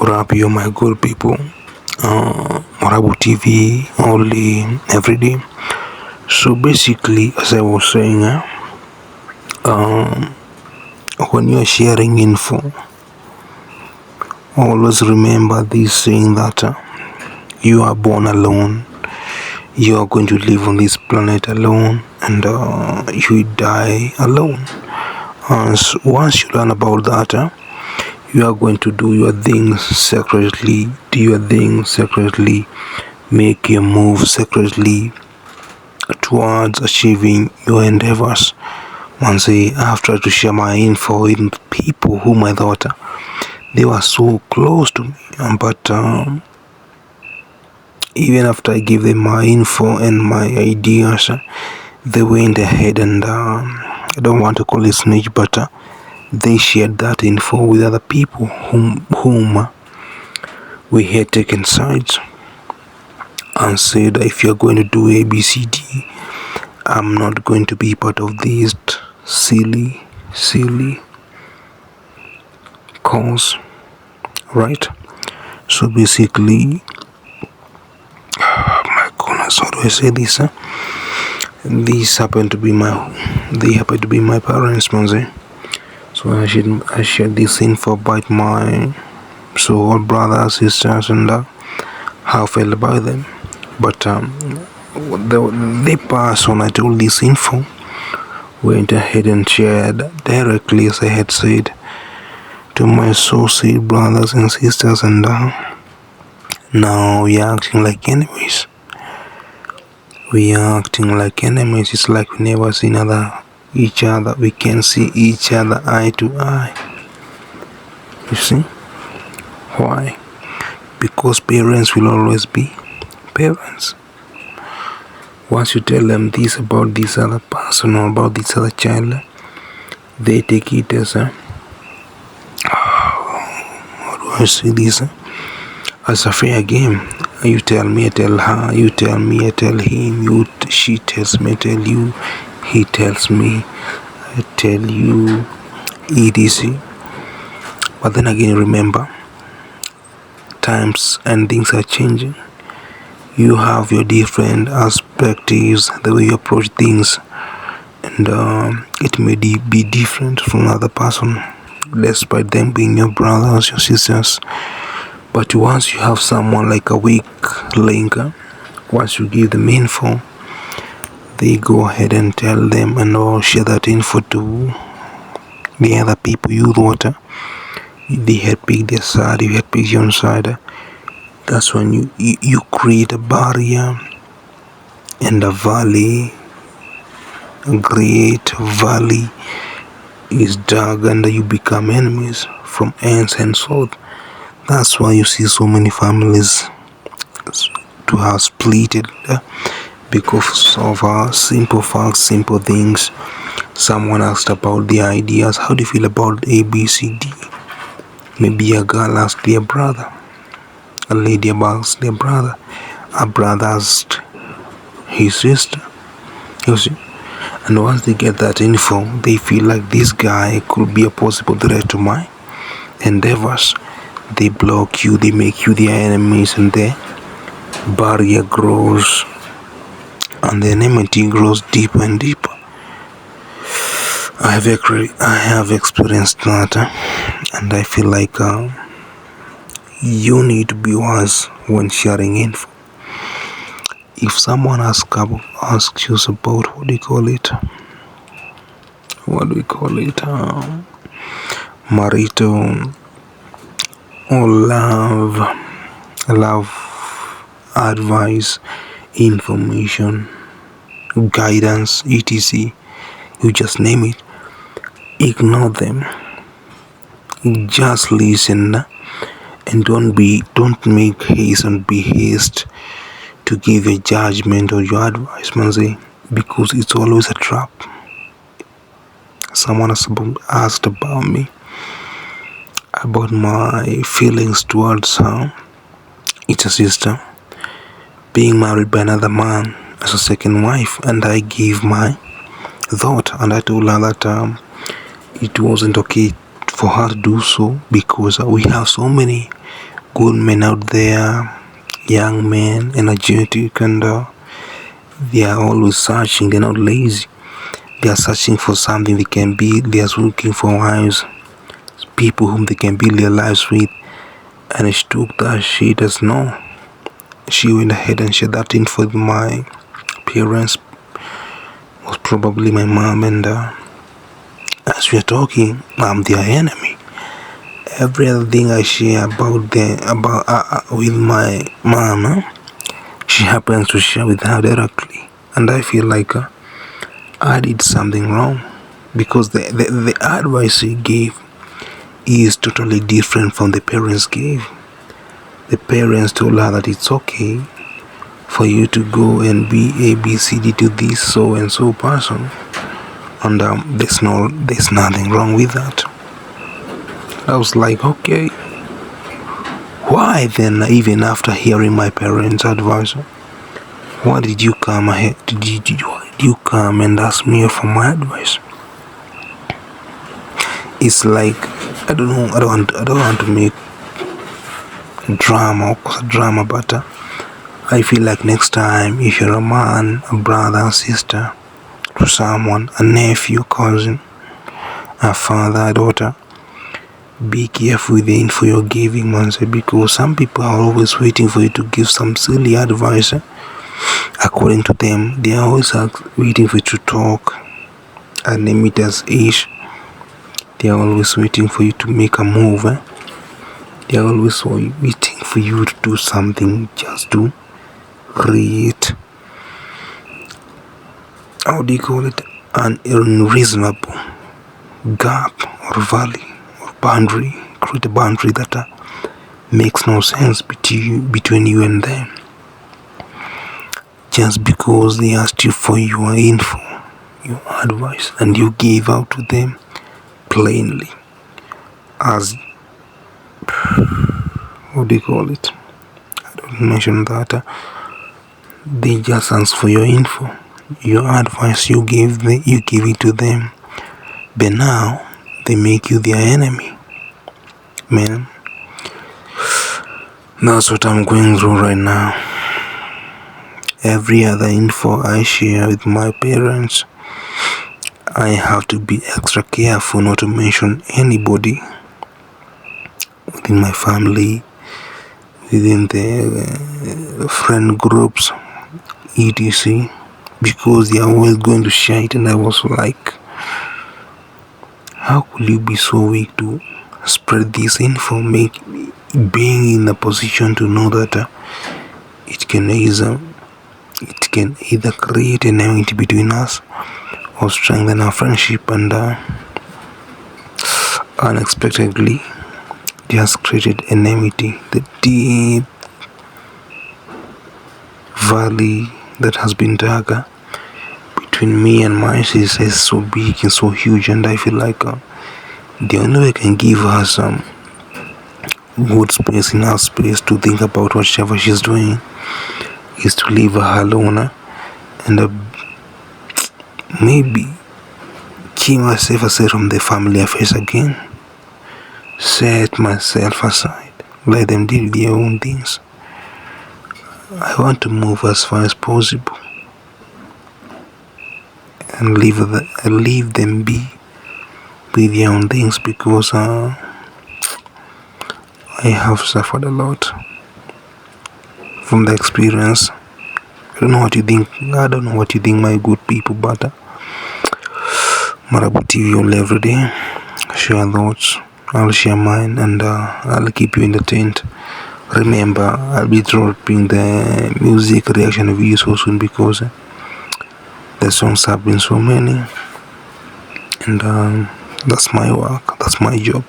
What up, you my good people? Marabu TV only every day. So basically, as I was saying, when you are sharing info, always remember this saying that you are born alone, you are going to live on this planet alone, and you die alone. So once you learn about that, you are going to do your things secretly, make your move secretly towards achieving your endeavors. Once I have tried to share my info with people whom I thought they were so close to me, but even after I give them my info and my ideas, they went ahead and I don't want to call it snitch, but they shared that info with other people whom we had taken sides and said, if you're going to do ABCD, I'm not going to be part of this silly cause, right? So basically, my goodness, how do I say this? They happen to be my parents, man. So I shared this info about my all brothers, sisters, and how I felt about them. But they passed on. I told this info, went ahead and shared directly, as I had said, to my associate brothers and sisters, and now we are acting like enemies. It's like we never seen each other. We can see each other eye to eye. You see? Why? Because parents will always be parents. Once you tell them this about this other person or about this other child, they take it as how do I say this? As a fair game. You tell me, I tell her. You tell me, I tell him. She tells me, I tell you. He tells me, I tell you. EDC. But then again, remember, times and things are changing. You have your different perspectives, the way you approach things, and it may be different from another person, despite them being your brothers, your sisters. But once you have someone like a weak link, once you give them info, they go ahead and tell them and all share that info to the other people you thought they had picked their side, you had picked your own side. That's when you create a barrier and a valley. A great valley is dug and you become enemies from ends and south. That's why you see so many families to have splitted because of simple facts, simple things. Someone asked about the ideas. How do you feel about ABCD? Maybe a girl asked their brother. A lady asked their brother. A brother asked his sister. You see? And once they get that info, they feel like this guy could be a possible threat to my endeavors. They block you, they make you their enemies, and the barrier grows, and the enmity grows deeper and deeper. I have experienced that, and I feel like you need to be wise when sharing info. If someone asks you about what do we call it, marital or love advice, information, guidance, etc., you just name it, ignore them. Just listen and don't make haste and be haste to give a judgment or your advice, man, because it's always a trap. Someone has asked about me, about my feelings towards her. It's a sister being married by another man as a second wife, and I gave my thought, and I told her that it wasn't okay for her to do so because we have so many good men out there, young men, energetic, and they are always searching. They're not lazy. They are searching for something they can be. They are looking for wives, people whom they can build their lives with. And she took that shit as no. She went ahead and shared that info with my parents, was probably my mom, and as we are talking, I'm their enemy. Every other thing I share about with my mom, she happens to share with her directly, and I feel like I did something wrong because the advice she gave is totally different from the parents gave. The parents told her that it's okay for you to go and be ABCD to this so and so person, and there's nothing wrong with that. I was like, okay, why then? Even after hearing my parents' advice, why did you come ahead? Why did you come and ask me for my advice? It's like I don't know. I don't want to make drama or cause drama, but I feel like next time, if you're a man, a brother, a sister to someone, a nephew, cousin, a father, a daughter, be careful with the info you're giving, man, because some people are always waiting for you to give some silly advice. According to them, they are always waiting for you to talk and limit as ish. They are always waiting for you to make a move. They are always waiting for you to do something just to create, how do you call it, an unreasonable gap or valley or boundary. Create a boundary that makes no sense between you and them, just because they asked you for your info, your advice, and you gave out to them plainly as, what do you call it, I don't mention that. They just ask for your info, your advice, you give it to them, but now they make you their enemy. Man, that's what I'm going through right now. Every other info I share with my parents, I have to be extra careful not to mention anybody within my family, within the friend groups, etc., because they are always going to share it. And I was like, how could you be so weak to spread this info, being in a position to know that it can either create an enmity between us or strengthen our friendship, and unexpectedly just created enmity. The deep valley that has been dug between me and my sister is so big and so huge, and I feel like the only way I can give her some good space in our space to think about whatever she's doing is to leave her alone, and maybe keep myself aside from the family affairs again. Set myself aside. Let them do their own things. I want to move as far as possible and leave them be with their own things, because I have suffered a lot from the experience. I don't know what you think, my good people, but Marabu TV all every day. Share thoughts. I'll share mine, and I'll keep you entertained. Remember, I'll be dropping the music reaction videos so soon, because the songs have been so many, and that's my work, that's my job.